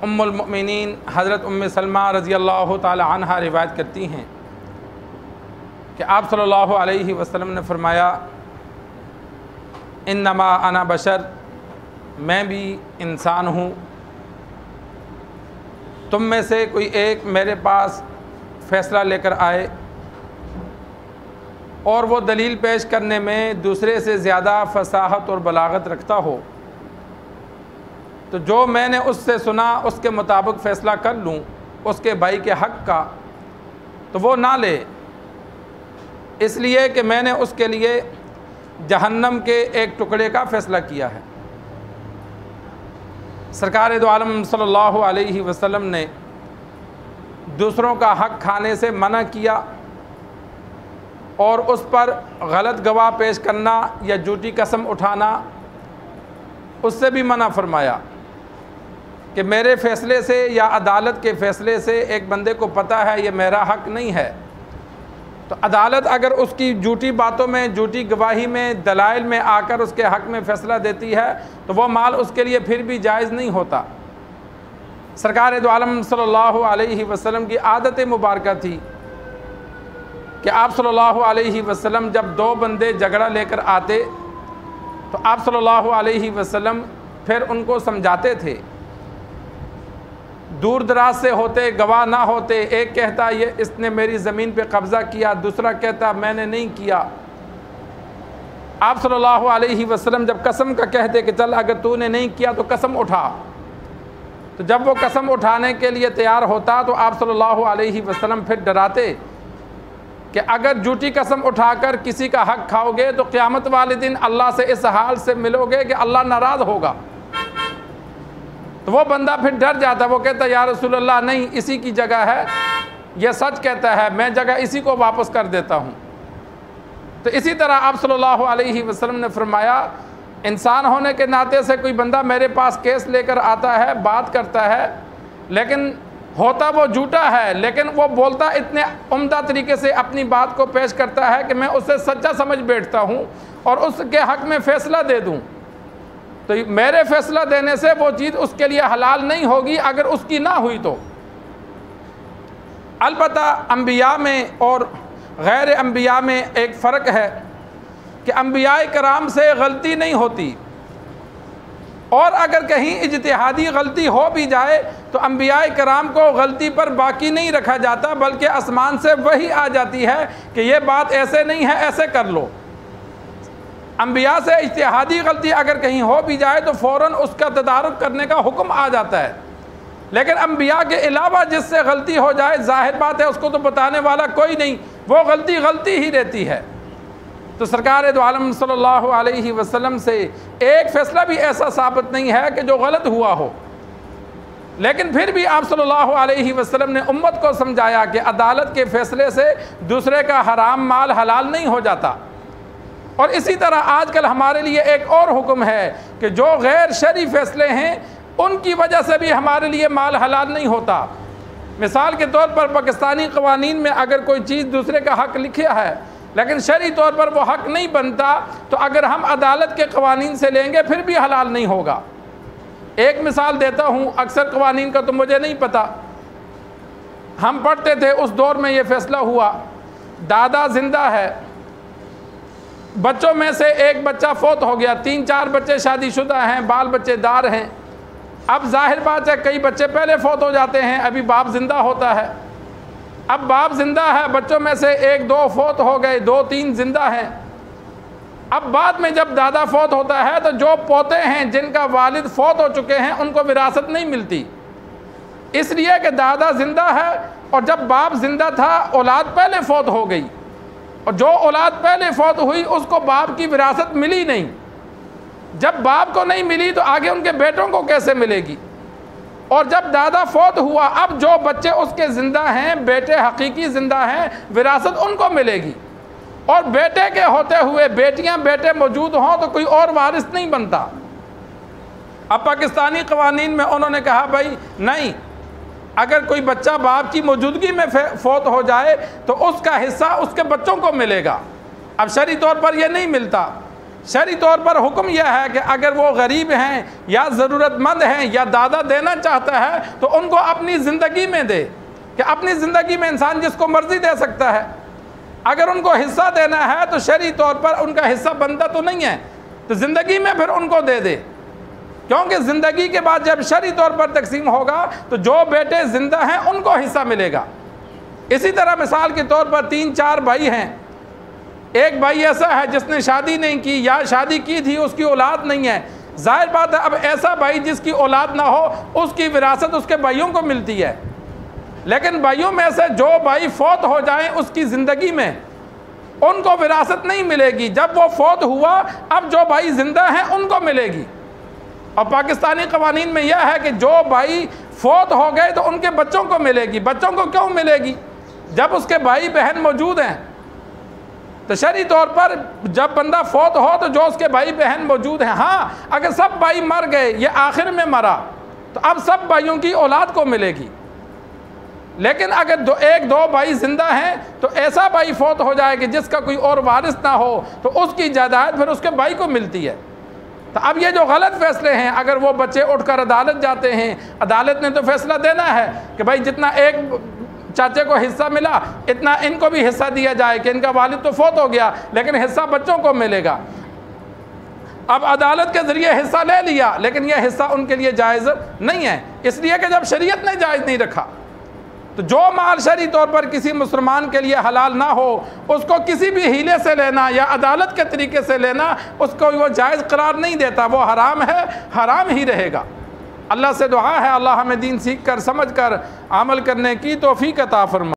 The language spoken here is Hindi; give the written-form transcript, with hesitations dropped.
उम्मुल मुमिनीन हज़रत उम्मे सलमा रज़ी अल्लाह ताला अन्हा रिवायत करती हैं कि आप सल्लल्लाहु अलैहि वसल्लम ने फरमाया, इन्नमा अना बशर, मैं भी इंसान हूँ। तुम में से कोई एक मेरे पास फ़ैसला लेकर आए और वो दलील पेश करने में दूसरे से ज़्यादा फसाहत और बलागत रखता हो, तो जो मैंने उससे सुना उसके मुताबिक फ़ैसला कर लूँ उसके भाई के हक़ का, तो वो ना ले, इसलिए कि मैंने उसके लिए जहन्नम के एक टुकड़े का फ़ैसला किया है। सरकार दो आलम सल्लल्लाहु अलैहि वसल्लम ने दूसरों का हक़ खाने से मना किया और उस पर गलत गवाह पेश करना या झूठी कसम उठाना उससे भी मना फरमाया कि मेरे फ़ैसले से या अदालत के फ़ैसले से एक बंदे को पता है ये मेरा हक़ नहीं है, तो अदालत अगर उसकी झूठी बातों में, झूठी गवाही में, दलाइल में आकर उसके हक़ में फ़ैसला देती है तो वह माल उसके लिए फिर भी जायज़ नहीं होता। सरकार दो आलम सल्लल्लाहु अलैहि वसल्लम की आदत मुबारक थी कि आप सल्लल्लाहु अलैहि वसल्लम जब दो बंदे झगड़ा लेकर आते तो आप सल्लल्लाहु अलैहि वसल्लम फिर उनको समझाते थे। दूर दराज से होते, गवाह ना होते, एक कहता ये इसने मेरी ज़मीन पे कब्ज़ा किया, दूसरा कहता मैंने नहीं किया। आप सल्लल्लाहु अलैहि वसल्लम जब कसम का कहते कि चल अगर तूने नहीं किया तो कसम उठा, तो जब वो कसम उठाने के लिए तैयार होता तो आप सल्लल्लाहु अलैहि वसल्लम फिर डराते कि अगर झूठी कसम उठाकर किसी का हक़ खाओगे तो क़यामत वाले दिन अल्लाह से इस हाल से मिलोगे कि अल्लाह नाराज़ होगा। तो वो बंदा फिर डर जाता, वो कहता या रसूल अल्लाह नहीं, इसी की जगह है, ये सच कहता है, मैं जगह इसी को वापस कर देता हूँ। तो इसी तरह आप सल्लल्लाहु अलैहि वसल्लम ने फरमाया, इंसान होने के नाते से कोई बंदा मेरे पास केस लेकर आता है, बात करता है, लेकिन होता वो झूठा है, लेकिन वो बोलता इतने उम्दा तरीके से अपनी बात को पेश करता है कि मैं उसे सच्चा समझ बैठता हूँ और उसके हक़ में फ़ैसला दे दूँ, तो मेरे फ़ैसला देने से वो चीज़ उसके लिए हलाल नहीं होगी अगर उसकी ना हुई तो। अलबत्ता अंबिया में और गैर अंबिया में एक फ़र्क है कि अंबिया कराम से गलती नहीं होती, और अगर कहीं इज्तिहादी गलती हो भी जाए तो अंबिया कराम को गलती पर बाकी नहीं रखा जाता, बल्कि आसमान से वही आ जाती है कि ये बात ऐसे नहीं है, ऐसे कर लो। अंबिया से इज्तिहादी गलती अगर कहीं हो भी जाए तो फ़ौरन उसका तदारुक करने का हुक्म आ जाता है, लेकिन अंबिया के अलावा जिससे गलती हो जाए ज़ाहिर बात है उसको तो बताने वाला कोई नहीं, वो गलती गलती ही रहती है। तो सरकार दो आलम सल्लल्लाहु अलैहि वसल्लम से एक फ़ैसला भी ऐसा साबित नहीं है कि जो गलत हुआ हो, लेकिन फिर भी आप सल्लल्लाहु अलैहि वसल्लम ने उम्मत को समझाया कि अदालत के फ़ैसले से दूसरे का हराम माल हलाल नहीं हो जाता। और इसी तरह आजकल हमारे लिए एक और हुक्म है कि जो गैर शरई फ़ैसले हैं उनकी वजह से भी हमारे लिए माल हलाल नहीं होता। मिसाल के तौर पर पाकिस्तानी क़वानीन में अगर कोई चीज़ दूसरे का हक़ लिखा है लेकिन शरई तौर पर वो हक़ नहीं बनता, तो अगर हम अदालत के क़वानीन से लेंगे फिर भी हलाल नहीं होगा। एक मिसाल देता हूँ, अक्सर क़वानीन का तो मुझे नहीं पता, हम पढ़ते थे उस दौर में ये फ़ैसला हुआ, दादा ज़िंदा है, बच्चों में से एक बच्चा फौत हो गया, 3-4 बच्चे शादीशुदा हैं, बाल बच्चेदार हैं। अब जाहिर बात है कई बच्चे पहले फौत हो जाते हैं, अभी बाप ज़िंदा होता है। अब बाप ज़िंदा है, बच्चों में से 1-2 फौत हो गए, 2-3 ज़िंदा हैं। अब बाद में जब दादा फौत होता है तो जो पोते हैं जिनका वालिद फौत हो चुके हैं उनको विरासत नहीं मिलती, इसलिए कि दादा ज़िंदा है और जब बाप ज़िंदा था औलाद पहले फौत हो गई, और जो औलाद पहले फौत हुई उसको बाप की विरासत मिली नहीं। जब बाप को नहीं मिली तो आगे उनके बेटों को कैसे मिलेगी? और जब दादा फौत हुआ अब जो बच्चे उसके ज़िंदा हैं, बेटे हकीकी ज़िंदा हैं, विरासत उनको मिलेगी। और बेटे के होते हुए बेटियां बेटे मौजूद हों तो कोई और वारिस नहीं बनता। अब पाकिस्तानी क़वानीन में उन्होंने कहा भाई नहीं, अगर कोई बच्चा बाप की मौजूदगी में फौत हो जाए तो उसका हिस्सा उसके बच्चों को मिलेगा। अब शरई तौर पर यह नहीं मिलता, शरई तौर पर हुक्म यह है कि अगर वो गरीब हैं या ज़रूरतमंद हैं या दादा देना चाहता है तो उनको अपनी ज़िंदगी में दे, कि अपनी ज़िंदगी में इंसान जिसको मर्ज़ी दे सकता है। अगर उनको हिस्सा देना है तो शरई तौर पर उनका हिस्सा बनता तो नहीं है, तो ज़िंदगी में फिर उनको दे दे, क्योंकि ज़िंदगी के बाद जब शरई तौर पर तकसीम होगा तो जो बेटे ज़िंदा हैं उनको हिस्सा मिलेगा। इसी तरह मिसाल के तौर पर 3-4 भाई हैं, एक भाई ऐसा है जिसने शादी नहीं की या शादी की थी उसकी औलाद नहीं है, जाहिर बात है अब ऐसा भाई जिसकी औलाद ना हो उसकी विरासत उसके भाइयों को मिलती है। लेकिन भाइयों में से जो भाई फौत हो जाए उसकी ज़िंदगी में उनको विरासत नहीं मिलेगी, जब वो फौत हुआ अब जो भाई ज़िंदा हैं उनको मिलेगी। और पाकिस्तानी क़वानीन में यह है कि जो भाई फौत हो गए तो उनके बच्चों को मिलेगी। बच्चों को क्यों मिलेगी? जब उसके भाई बहन मौजूद हैं। तो शरई तौर पर जब बंदा फौत हो तो जो उसके भाई बहन मौजूद हैं, हाँ अगर सब भाई मर गए, ये आखिर में मरा, तो अब सब भाइयों की औलाद को मिलेगी। लेकिन अगर 1-2 भाई जिंदा हैं तो ऐसा भाई फौत हो जाए कि जिसका कोई और वारिस ना हो तो उसकी जायदाद फिर उसके भाई को मिलती है। तो अब ये जो गलत फैसले हैं, अगर वो बच्चे उठकर अदालत जाते हैं, अदालत ने तो फैसला देना है कि भाई जितना एक चाचे को हिस्सा मिला इतना इनको भी हिस्सा दिया जाए, कि इनका वालिद तो फौत हो गया लेकिन हिस्सा बच्चों को मिलेगा। अब अदालत के ज़रिए हिस्सा ले लिया लेकिन यह हिस्सा उनके लिए जायज़ नहीं है, इसलिए कि जब शरीयत ने जायज़ नहीं रखा तो जो माल शरई तौर पर किसी मुसलमान के लिए हलाल ना हो उसको किसी भी हीले से लेना या अदालत के तरीके से लेना उसको वो जायज़ करार नहीं देता, वो हराम है, हराम ही रहेगा। अल्लाह से दुआ है अल्लाह हमें दीन सीख कर समझ कर अमल करने की तौफीक अता फरमा।